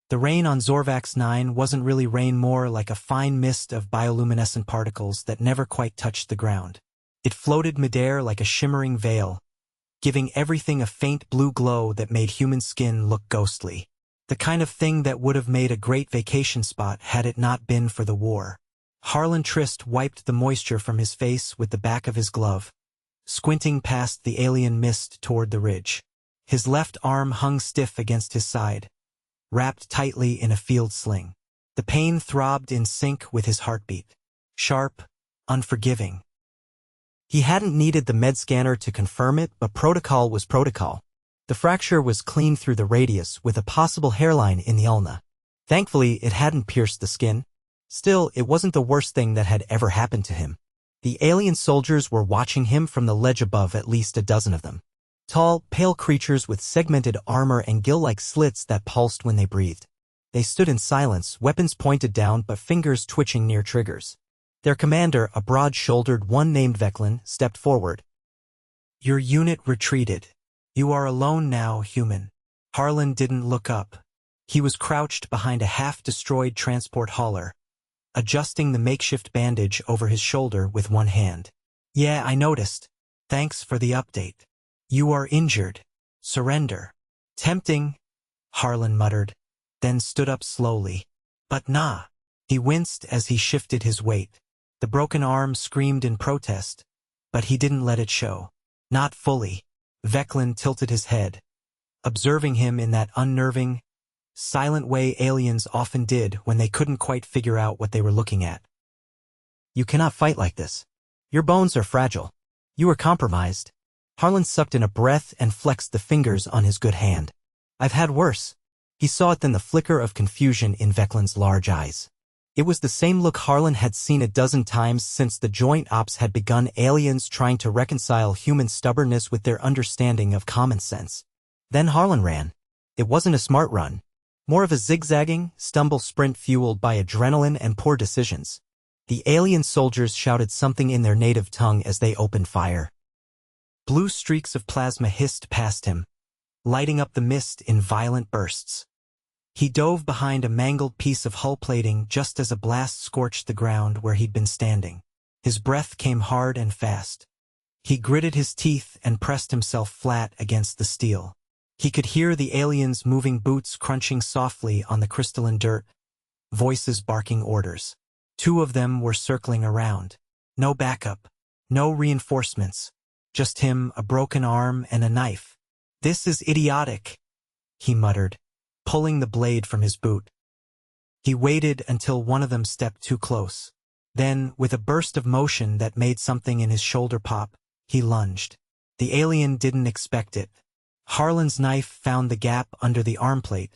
The rain on Zorvax 9 wasn't really rain, more like a fine mist of bioluminescent particles that never quite touched the ground. It floated midair like a shimmering veil, giving everything a faint blue glow that made human skin look ghostly. The kind of thing that would have made a great vacation spot had it not been for the war. Harlan Trist wiped the moisture from his face with the back of his glove, squinting past the alien mist toward the ridge. His left arm hung stiff against his side, wrapped tightly in a field sling. The pain throbbed in sync with his heartbeat. Sharp, unforgiving. He hadn't needed the med scanner to confirm it, but protocol was protocol. The fracture was clean through the radius with a possible hairline in the ulna. Thankfully, it hadn't pierced the skin. Still, it wasn't the worst thing that had ever happened to him. The alien soldiers were watching him from the ledge above, at least a dozen of them. Tall, pale creatures with segmented armor and gill-like slits that pulsed when they breathed. They stood in silence, weapons pointed down but fingers twitching near triggers. Their commander, a broad-shouldered one named Veclan, stepped forward. "Your unit retreated. You are alone now, human." Harlan didn't look up. He was crouched behind a half-destroyed transport hauler, adjusting the makeshift bandage over his shoulder with one hand. "Yeah, I noticed. Thanks for the update. You are injured. Surrender." "Tempting," Harlan muttered, then stood up slowly. "But nah." He winced as he shifted his weight. The broken arm screamed in protest, but he didn't let it show. Not fully. Veclan tilted his head, observing him in that unnerving, silent way aliens often did when they couldn't quite figure out what they were looking at. "You cannot fight like this. Your bones are fragile. You are compromised." Harlan sucked in a breath and flexed the fingers on his good hand. "I've had worse." He saw it then, the flicker of confusion in Veclan's large eyes. It was the same look Harlan had seen a dozen times since the joint ops had begun, aliens trying to reconcile human stubbornness with their understanding of common sense. Then Harlan ran. It wasn't a smart run, more of a zigzagging, stumble sprint fueled by adrenaline and poor decisions. The alien soldiers shouted something in their native tongue as they opened fire. Blue streaks of plasma hissed past him, lighting up the mist in violent bursts. He dove behind a mangled piece of hull plating just as a blast scorched the ground where he'd been standing. His breath came hard and fast. He gritted his teeth and pressed himself flat against the steel. He could hear the aliens' moving boots crunching softly on the crystalline dirt, voices barking orders. Two of them were circling around. No backup, no reinforcements. Just him, a broken arm, and a knife. "This is idiotic," he muttered, pulling the blade from his boot. He waited until one of them stepped too close. Then, with a burst of motion that made something in his shoulder pop, he lunged. The alien didn't expect it. Harlan's knife found the gap under the armplate,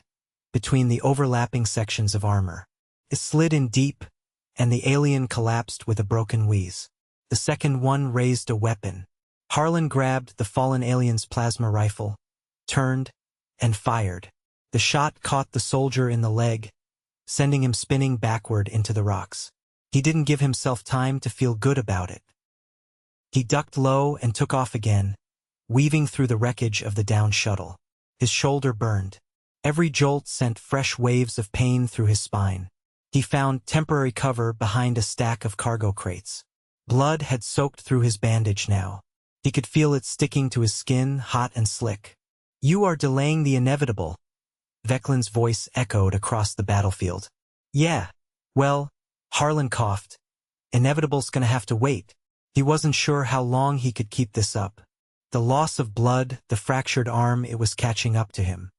between the overlapping sections of armor. It slid in deep, and the alien collapsed with a broken wheeze. The second one raised a weapon. Harlan grabbed the fallen alien's plasma rifle, turned, and fired. The shot caught the soldier in the leg, sending him spinning backward into the rocks. He didn't give himself time to feel good about it. He ducked low and took off again, weaving through the wreckage of the downed shuttle. His shoulder burned. Every jolt sent fresh waves of pain through his spine. He found temporary cover behind a stack of cargo crates. Blood had soaked through his bandage now. He could feel it sticking to his skin, hot and slick. "You are delaying the inevitable," Veclan's voice echoed across the battlefield. "Yeah. Well," Harlan coughed. "Inevitable's gonna have to wait." He wasn't sure how long he could keep this up. The loss of blood, the fractured arm, it was catching up to him.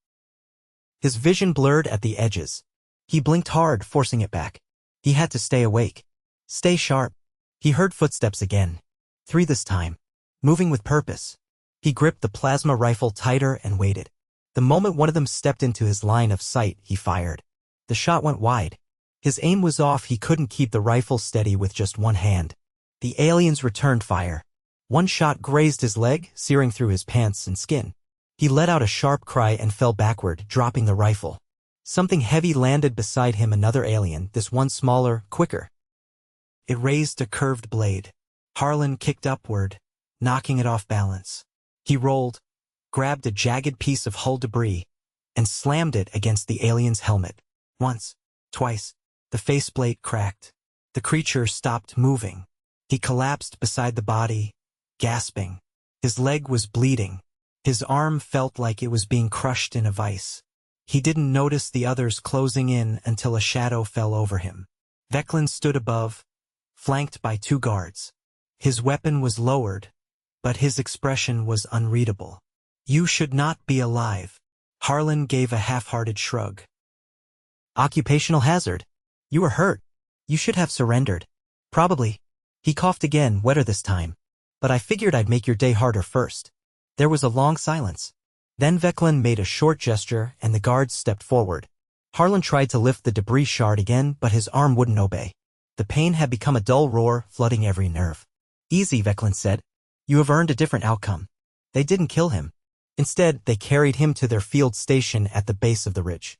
His vision blurred at the edges. He blinked hard, forcing it back. He had to stay awake. Stay sharp. He heard footsteps again. 3 this time. Moving with purpose. He gripped the plasma rifle tighter and waited. The moment one of them stepped into his line of sight, he fired. The shot went wide. His aim was off. He couldn't keep the rifle steady with just one hand. The aliens returned fire. One shot grazed his leg, searing through his pants and skin. He let out a sharp cry and fell backward, dropping the rifle. Something heavy landed beside him, another alien, this one smaller, quicker. It raised a curved blade. Harlan kicked upward, knocking it off balance. He rolled, grabbed a jagged piece of hull debris, and slammed it against the alien's helmet. Once, twice, the faceplate cracked. The creature stopped moving. He collapsed beside the body, gasping. His leg was bleeding. His arm felt like it was being crushed in a vice. He didn't notice the others closing in until a shadow fell over him. Veclan stood above, flanked by 2 guards. His weapon was lowered, but his expression was unreadable. "You should not be alive." Harlan gave a half-hearted shrug. "Occupational hazard. You were hurt. You should have surrendered." "Probably." He coughed again, wetter this time. "But I figured I'd make your day harder first." There was a long silence. Then Veclan made a short gesture and the guards stepped forward. Harlan tried to lift the debris shard again, but his arm wouldn't obey. The pain had become a dull roar, flooding every nerve. "Easy," Veclan said. "You have earned a different outcome." They didn't kill him. Instead, they carried him to their field station at the base of the ridge.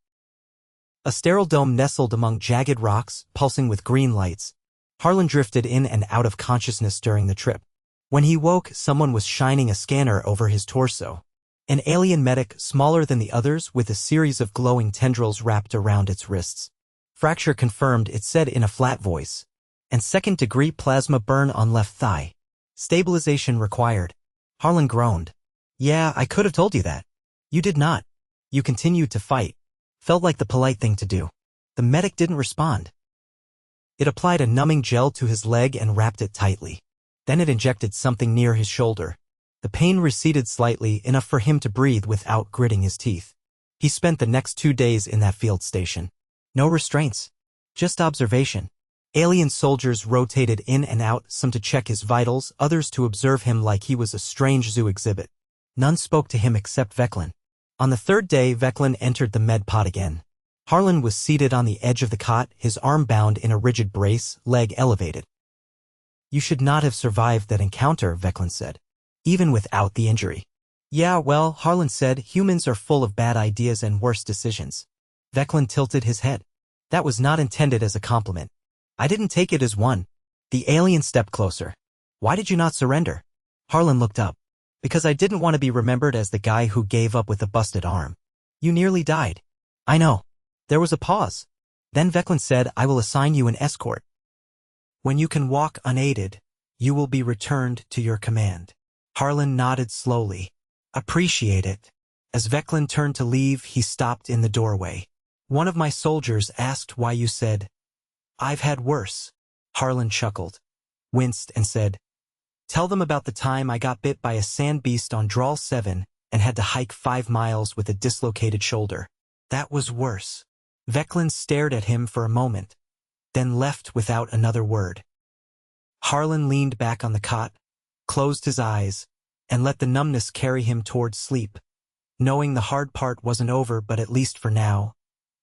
A sterile dome nestled among jagged rocks, pulsing with green lights. Harlan drifted in and out of consciousness during the trip. When he woke, someone was shining a scanner over his torso. An alien medic, smaller than the others, with a series of glowing tendrils wrapped around its wrists. "Fracture confirmed," it said in a flat voice. "And second-degree plasma burn on left thigh. Stabilization required." Harlan groaned. "Yeah, I could have told you that." "You did not. You continued to fight." Felt like the polite thing to do. The medic didn't respond. It applied a numbing gel to his leg and wrapped it tightly. Then it injected something near his shoulder. The pain receded slightly, enough for him to breathe without gritting his teeth. He spent the next 2 days in that field station. No restraints. Just observation. Alien soldiers rotated in and out, some to check his vitals, others to observe him like he was a strange zoo exhibit. None spoke to him except Veclan. On the 3rd day, Veclan entered the med pod again. Harlan was seated on the edge of the cot, his arm bound in a rigid brace, leg elevated. "You should not have survived that encounter," Veclan said. "Even without the injury." "Yeah, well," Harlan said, "humans are full of bad ideas and worse decisions." Veclan tilted his head. "That was not intended as a compliment. I didn't take it as one." The alien stepped closer. "Why did you not surrender?" Harlan looked up. "Because I didn't want to be remembered as the guy who gave up with a busted arm." "You nearly died." "I know." There was a pause. Then Veclan said, "I will assign you an escort. When you can walk unaided, you will be returned to your command." Harlan nodded slowly. "Appreciate it." As Veclan turned to leave, he stopped in the doorway. "One of my soldiers asked why you said, 'I've had worse.'" Harlan chuckled, winced, and said, "Tell them about the time I got bit by a sand beast on Drawl 7 and had to hike 5 miles with a dislocated shoulder. That was worse." Veclan stared at him for a moment, then left without another word. Harlan leaned back on the cot, closed his eyes, and let the numbness carry him towards sleep, knowing the hard part wasn't over, but at least for now,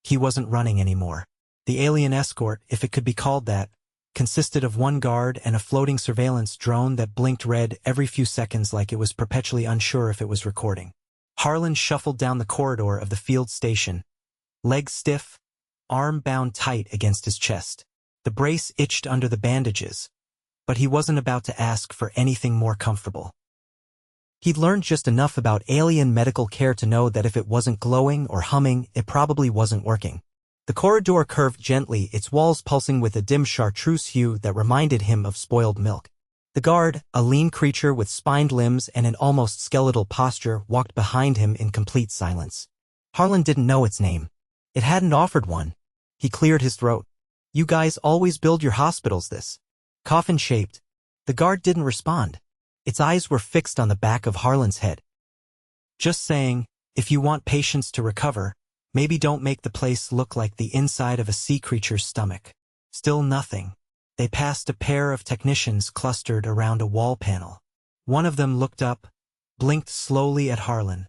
he wasn't running anymore. The alien escort, if it could be called that, consisted of 1 guard and a floating surveillance drone that blinked red every few seconds like it was perpetually unsure if it was recording. Harlan shuffled down the corridor of the field station, legs stiff, arm bound tight against his chest. The brace itched under the bandages, but he wasn't about to ask for anything more comfortable. He'd learned just enough about alien medical care to know that if it wasn't glowing or humming, it probably wasn't working. The corridor curved gently, its walls pulsing with a dim chartreuse hue that reminded him of spoiled milk. The guard, a lean creature with spined limbs and an almost skeletal posture, walked behind him in complete silence. Harlan didn't know its name. It hadn't offered one. He cleared his throat. "You guys always build your hospitals this coffin-shaped." The guard didn't respond. Its eyes were fixed on the back of Harlan's head. "Just saying, if you want patients to recover, maybe don't make the place look like the inside of a sea creature's stomach." Still nothing. They passed a pair of technicians clustered around a wall panel. One of them looked up, blinked slowly at Harlan,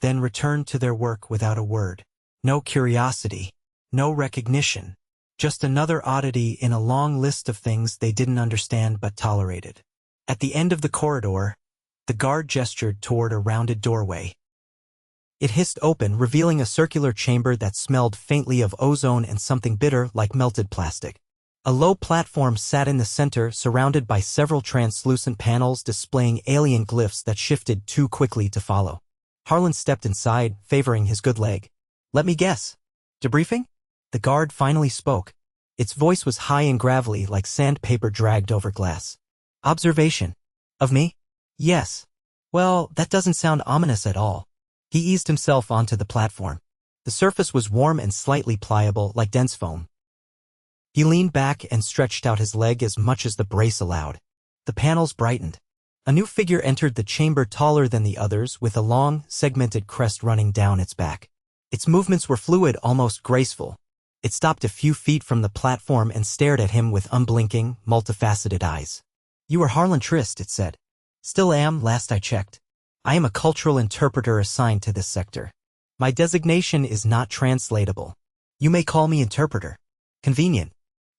then returned to their work without a word. No curiosity, no recognition, just another oddity in a long list of things they didn't understand but tolerated. At the end of the corridor, the guard gestured toward a rounded doorway. It hissed open, revealing a circular chamber that smelled faintly of ozone and something bitter like melted plastic. A low platform sat in the center, surrounded by several translucent panels displaying alien glyphs that shifted too quickly to follow. Harlan stepped inside, favoring his good leg. Let me guess. Debriefing? The guard finally spoke. Its voice was high and gravelly like sandpaper dragged over glass. Observation. Of me? Yes. Well, that doesn't sound ominous at all. He eased himself onto the platform. The surface was warm and slightly pliable like dense foam. He leaned back and stretched out his leg as much as the brace allowed. The panels brightened. A new figure entered the chamber taller than the others with a long, segmented crest running down its back. Its movements were fluid, almost graceful. It stopped a few feet from the platform and stared at him with unblinking, multifaceted eyes. You are Harlan Trist, it said. Still am, last I checked. I am a cultural interpreter assigned to this sector. My designation is not translatable. You may call me interpreter. Convenient.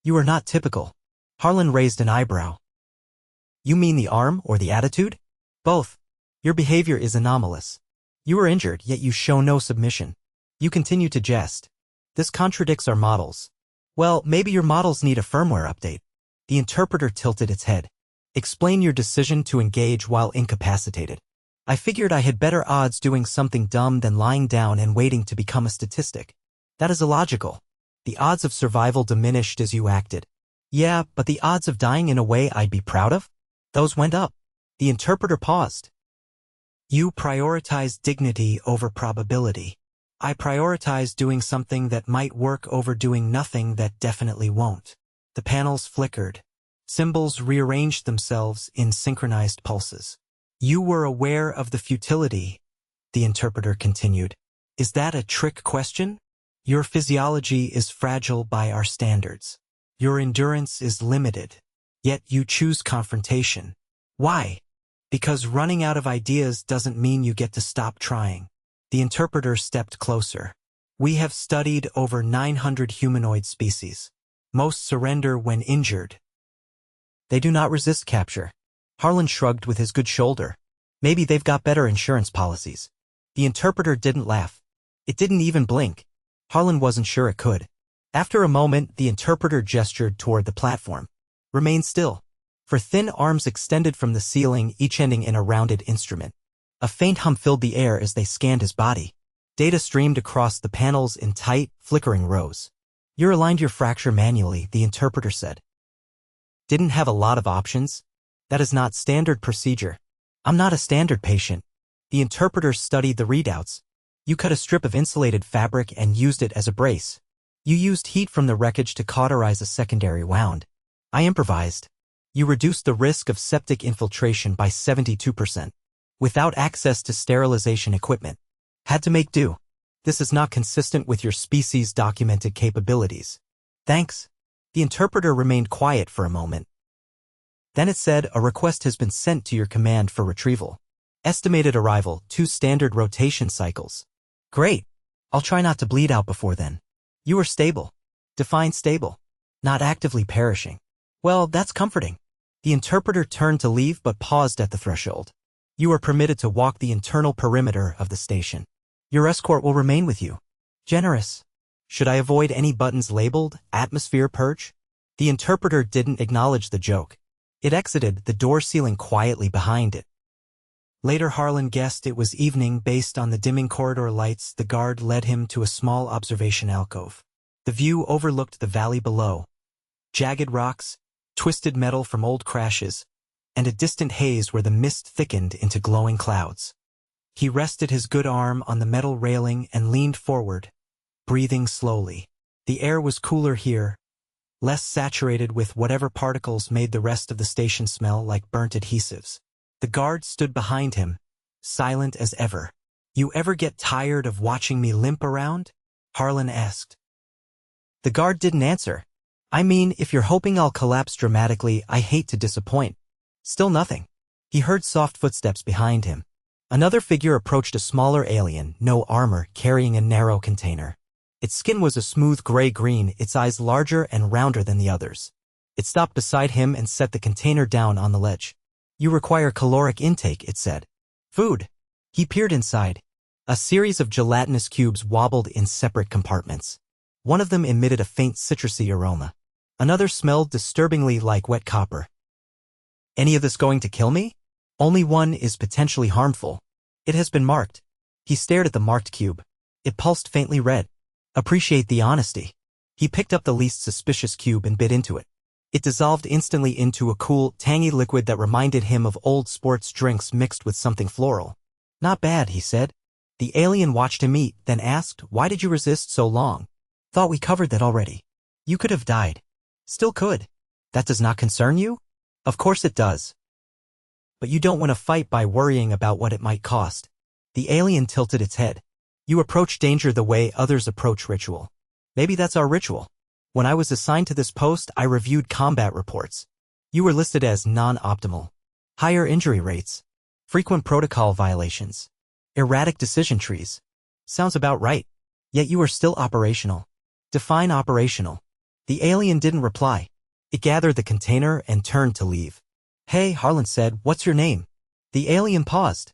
You are not typical. Harlan raised an eyebrow. You mean the arm or the attitude? Both. Your behavior is anomalous. You are injured, yet you show no submission. You continue to jest. This contradicts our models. Well, maybe your models need a firmware update. The interpreter tilted its head. Explain your decision to engage while incapacitated. I figured I had better odds doing something dumb than lying down and waiting to become a statistic. That is illogical. The odds of survival diminished as you acted. Yeah, but the odds of dying in a way I'd be proud of? Those went up. The interpreter paused. You prioritize dignity over probability. I prioritize doing something that might work over doing nothing that definitely won't. The panels flickered. Symbols rearranged themselves in synchronized pulses. You were aware of the futility, the interpreter continued. Is that a trick question? Your physiology is fragile by our standards. Your endurance is limited, yet you choose confrontation. Why? Because running out of ideas doesn't mean you get to stop trying. The interpreter stepped closer. We have studied over 900 humanoid species. Most surrender when injured. They do not resist capture. Harlan shrugged with his good shoulder. Maybe they've got better insurance policies. The interpreter didn't laugh. It didn't even blink. Harlan wasn't sure it could. After a moment, the interpreter gestured toward the platform. Remain still. For thin arms extended from the ceiling, each ending in a rounded instrument. A faint hum filled the air as they scanned his body. Data streamed across the panels in tight, flickering rows. You aligned your fracture manually, the interpreter said. Didn't have a lot of options? That is not standard procedure. I'm not a standard patient. The interpreter studied the readouts. You cut a strip of insulated fabric and used it as a brace. You used heat from the wreckage to cauterize a secondary wound. I improvised. You reduced the risk of septic infiltration by 72%. Without access to sterilization equipment. Had to make do. This is not consistent with your species' documented capabilities. Thanks. The interpreter remained quiet for a moment. Then it said, a request has been sent to your command for retrieval. Estimated arrival, 2 standard rotation cycles. Great. I'll try not to bleed out before then. You are stable. Define stable. Not actively perishing. Well, that's comforting. The interpreter turned to leave but paused at the threshold. You are permitted to walk the internal perimeter of the station. Your escort will remain with you. Generous. Should I avoid any buttons labeled atmosphere purge? The interpreter didn't acknowledge the joke. It exited, the door sealing quietly behind it. Later Harlan guessed it was evening based on the dimming corridor lights. The guard led him to a small observation alcove. The view overlooked the valley below. Jagged rocks, twisted metal from old crashes, and a distant haze where the mist thickened into glowing clouds. He rested his good arm on the metal railing and leaned forward, breathing slowly. The air was cooler here, less saturated with whatever particles made the rest of the station smell like burnt adhesives. The guard stood behind him, silent as ever. You ever get tired of watching me limp around? Harlan asked. The guard didn't answer. I mean, if you're hoping I'll collapse dramatically, I hate to disappoint. Still nothing. He heard soft footsteps behind him. Another figure approached, a smaller alien, no armor, carrying a narrow container. Its skin was a smooth gray-green, its eyes larger and rounder than the others. It stopped beside him and set the container down on the ledge. You require caloric intake, it said. Food. He peered inside. A series of gelatinous cubes wobbled in separate compartments. One of them emitted a faint citrusy aroma. Another smelled disturbingly like wet copper. Any of this going to kill me? Only one is potentially harmful. It has been marked. He stared at the marked cube. It pulsed faintly red. Appreciate the honesty. He picked up the least suspicious cube and bit into it. It dissolved instantly into a cool, tangy liquid that reminded him of old sports drinks mixed with something floral. Not bad, he said. The alien watched him eat, then asked, why did you resist so long? Thought we covered that already. You could have died. Still could. That does not concern you? Of course it does. But you don't want to fight by worrying about what it might cost. The alien tilted its head. You approach danger the way others approach ritual. Maybe that's our ritual. When I was assigned to this post, I reviewed combat reports. You were listed as non-optimal. Higher injury rates. Frequent protocol violations. Erratic decision trees. Sounds about right. Yet you are still operational. Define operational. The alien didn't reply. It gathered the container and turned to leave. Hey, Harlan said, what's your name? The alien paused.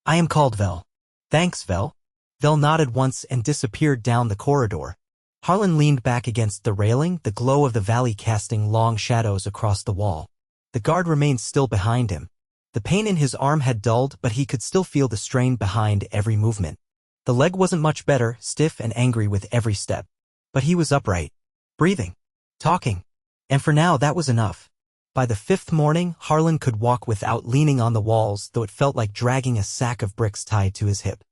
I am called Vel. Thanks, Vel. Vel nodded once and disappeared down the corridor. Harlan leaned back against the railing, the glow of the valley casting long shadows across the wall. The guard remained still behind him. The pain in his arm had dulled, but he could still feel the strain behind every movement. The leg wasn't much better, stiff and angry with every step. But he was upright, breathing, talking. And for now that was enough. By the fifth morning, Harlan could walk without leaning on the walls, though it felt like dragging a sack of bricks tied to his hip.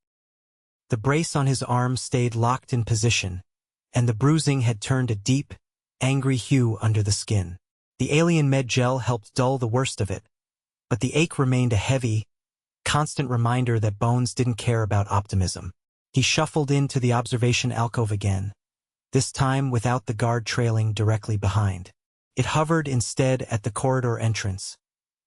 The brace on his arm stayed locked in position, and the bruising had turned a deep, angry hue under the skin. The alien med gel helped dull the worst of it, but the ache remained a heavy, constant reminder that Bones didn't care about optimism. He shuffled into the observation alcove again, this time without the guard trailing directly behind. It hovered instead at the corridor entrance,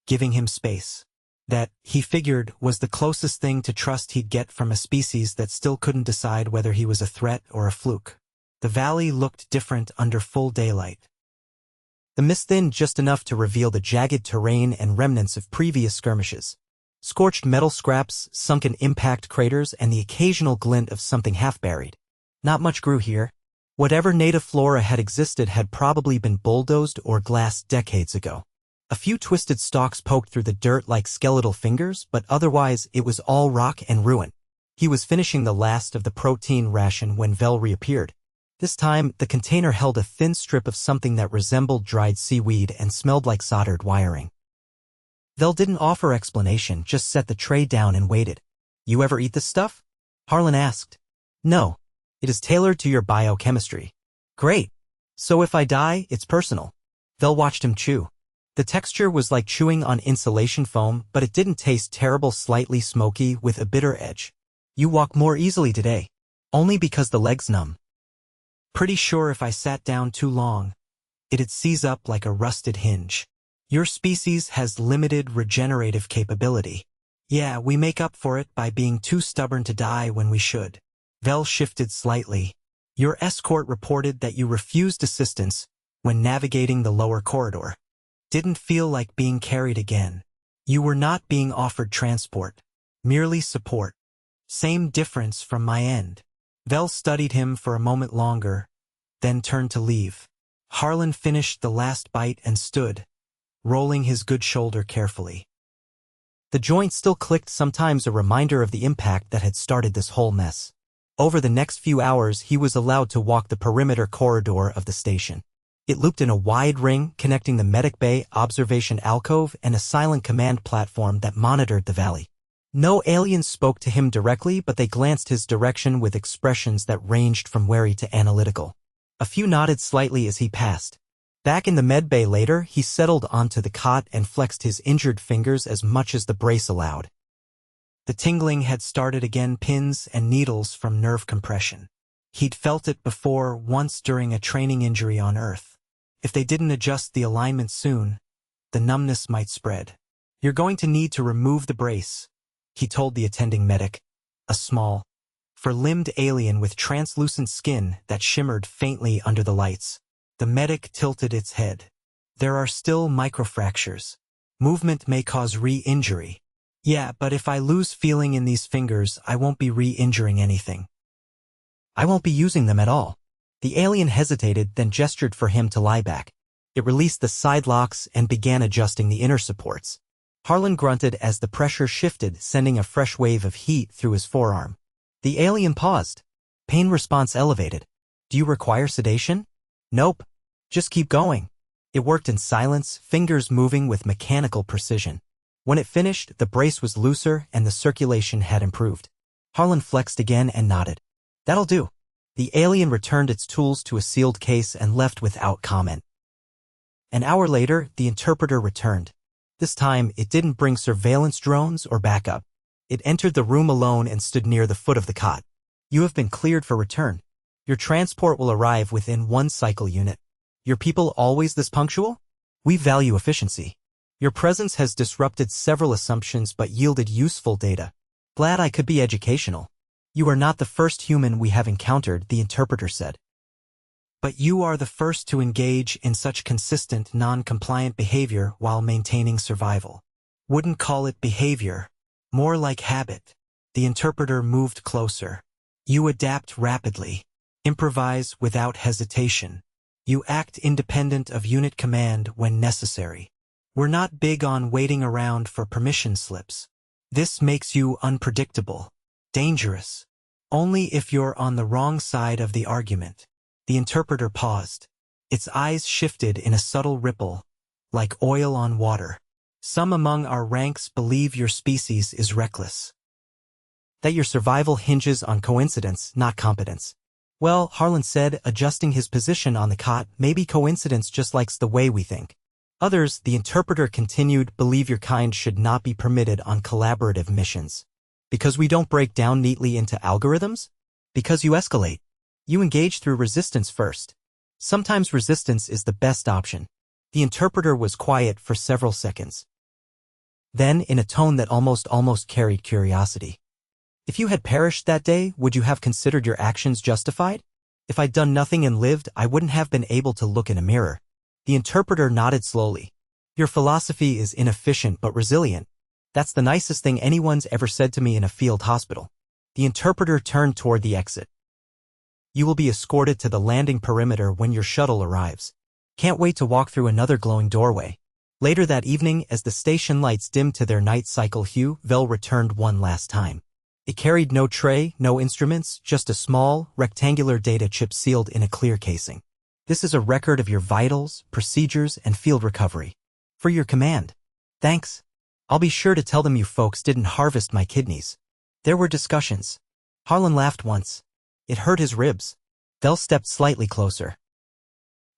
giving him space. That, he figured, was the closest thing to trust he'd get from a species that still couldn't decide whether he was a threat or a fluke. The valley looked different under full daylight. The mist thinned just enough to reveal the jagged terrain and remnants of previous skirmishes. Scorched metal scraps, sunken impact craters, and the occasional glint of something half-buried. Not much grew here. Whatever native flora had existed had probably been bulldozed or glassed decades ago. A few twisted stalks poked through the dirt like skeletal fingers, but otherwise it was all rock and ruin. He was finishing the last of the protein ration when Vel reappeared. This time, the container held a thin strip of something that resembled dried seaweed and smelled like soldered wiring. Vel didn't offer explanation, just set the tray down and waited. You ever eat this stuff? Harlan asked. No. It is tailored to your biochemistry. Great. So if I die, it's personal. Vel watched him chew. The texture was like chewing on insulation foam, but it didn't taste terrible, slightly smoky with a bitter edge. You walk more easily today. Only because the leg's numb. Pretty sure if I sat down too long, it'd seize up like a rusted hinge. Your species has limited regenerative capability. Yeah, we make up for it by being too stubborn to die when we should. Vel shifted slightly. Your escort reported that you refused assistance when navigating the lower corridor. Didn't feel like being carried again. You were not being offered transport, merely support. Same difference from my end. Vel studied him for a moment longer, then turned to leave. Harlan finished the last bite and stood, rolling his good shoulder carefully. The joint still clicked, sometimes a reminder of the impact that had started this whole mess. Over the next few hours, he was allowed to walk the perimeter corridor of the station. It looped in a wide ring, connecting the medic bay, observation alcove, and a silent command platform that monitored the valley. No aliens spoke to him directly, but they glanced his direction with expressions that ranged from wary to analytical. A few nodded slightly as he passed. Back in the med bay later, he settled onto the cot and flexed his injured fingers as much as the brace allowed. The tingling had started again, pins and needles from nerve compression. He'd felt it before, once during a training injury on Earth. If they didn't adjust the alignment soon, the numbness might spread. You're going to need to remove the brace, he told the attending medic, a small, fur-limbed alien with translucent skin that shimmered faintly under the lights. The medic tilted its head. There are still microfractures. Movement may cause re-injury. Yeah, but if I lose feeling in these fingers, I won't be re-injuring anything. I won't be using them at all. The alien hesitated, then gestured for him to lie back. It released the side locks and began adjusting the inner supports. Harlan grunted as the pressure shifted, sending a fresh wave of heat through his forearm. The alien paused. Pain response elevated. Do you require sedation? Nope. Just keep going. It worked in silence, fingers moving with mechanical precision. When it finished, the brace was looser and the circulation had improved. Harlan flexed again and nodded. That'll do. The alien returned its tools to a sealed case and left without comment. An hour later, the interpreter returned. This time, it didn't bring surveillance drones or backup. It entered the room alone and stood near the foot of the cot. You have been cleared for return. Your transport will arrive within 1 cycle unit. Your people always this punctual? We value efficiency. Your presence has disrupted several assumptions but yielded useful data. Glad I could be educational. You are not the first human we have encountered, the interpreter said. But you are the first to engage in such consistent, non-compliant behavior while maintaining survival. Wouldn't call it behavior. More like habit. The interpreter moved closer. You adapt rapidly. Improvise without hesitation. You act independent of unit command when necessary. We're not big on waiting around for permission slips. This makes you unpredictable. Dangerous. Only if you're on the wrong side of the argument. The interpreter paused. Its eyes shifted in a subtle ripple, like oil on water. Some among our ranks believe your species is reckless. That your survival hinges on coincidence, not competence. Well, Harlan said, adjusting his position on the cot, maybe coincidence just likes the way we think. Others, the interpreter continued, believe your kind should not be permitted on collaborative missions. Because we don't break down neatly into algorithms? Because you escalate. You engage through resistance first. Sometimes resistance is the best option. The interpreter was quiet for several seconds. Then, in a tone that almost carried curiosity. If you had perished that day, would you have considered your actions justified? If I'd done nothing and lived, I wouldn't have been able to look in a mirror. The interpreter nodded slowly. Your philosophy is inefficient but resilient. That's the nicest thing anyone's ever said to me in a field hospital. The interpreter turned toward the exit. You will be escorted to the landing perimeter when your shuttle arrives. Can't wait to walk through another glowing doorway. Later that evening, as the station lights dimmed to their night cycle hue, Vel returned one last time. It carried no tray, no instruments, just a small, rectangular data chip sealed in a clear casing. This is a record of your vitals, procedures, and field recovery. For your command. Thanks. I'll be sure to tell them you folks didn't harvest my kidneys. There were discussions. Harlan laughed once. It hurt his ribs. Vel stepped slightly closer.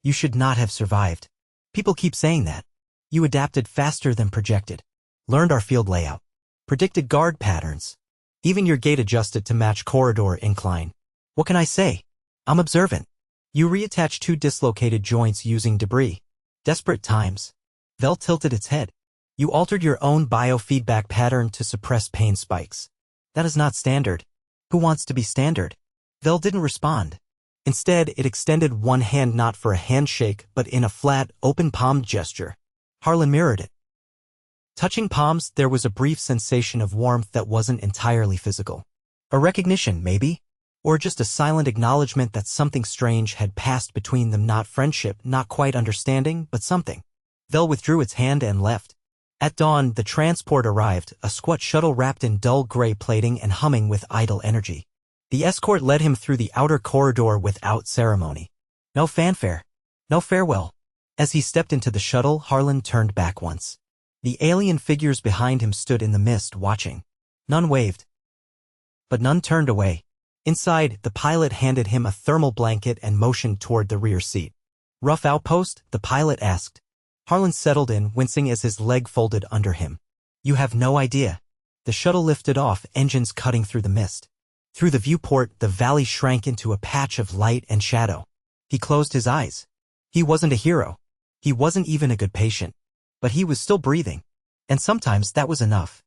You should not have survived. People keep saying that. You adapted faster than projected. Learned our field layout. Predicted guard patterns. Even your gait adjusted to match corridor incline. What can I say? I'm observant. You reattach 2 dislocated joints using debris. Desperate times. Vel tilted its head. You altered your own biofeedback pattern to suppress pain spikes. That is not standard. Who wants to be standard? Vel didn't respond. Instead, it extended one hand not for a handshake, but in a flat, open-palmed gesture. Harlan mirrored it. Touching palms, there was a brief sensation of warmth that wasn't entirely physical. A recognition, maybe? Or just a silent acknowledgement that something strange had passed between them, not friendship, not quite understanding, but something. Vel withdrew its hand and left. At dawn, the transport arrived, a squat shuttle wrapped in dull gray plating and humming with idle energy. The escort led him through the outer corridor without ceremony. No fanfare. No farewell. As he stepped into the shuttle, Harlan turned back once. The alien figures behind him stood in the mist watching. None waved. But none turned away. Inside, the pilot handed him a thermal blanket and motioned toward the rear seat. Rough outpost? The pilot asked. Harlan settled in, wincing as his leg folded under him. You have no idea. The shuttle lifted off, engines cutting through the mist. Through the viewport, the valley shrank into a patch of light and shadow. He closed his eyes. He wasn't a hero. He wasn't even a good patient. But he was still breathing. And sometimes that was enough.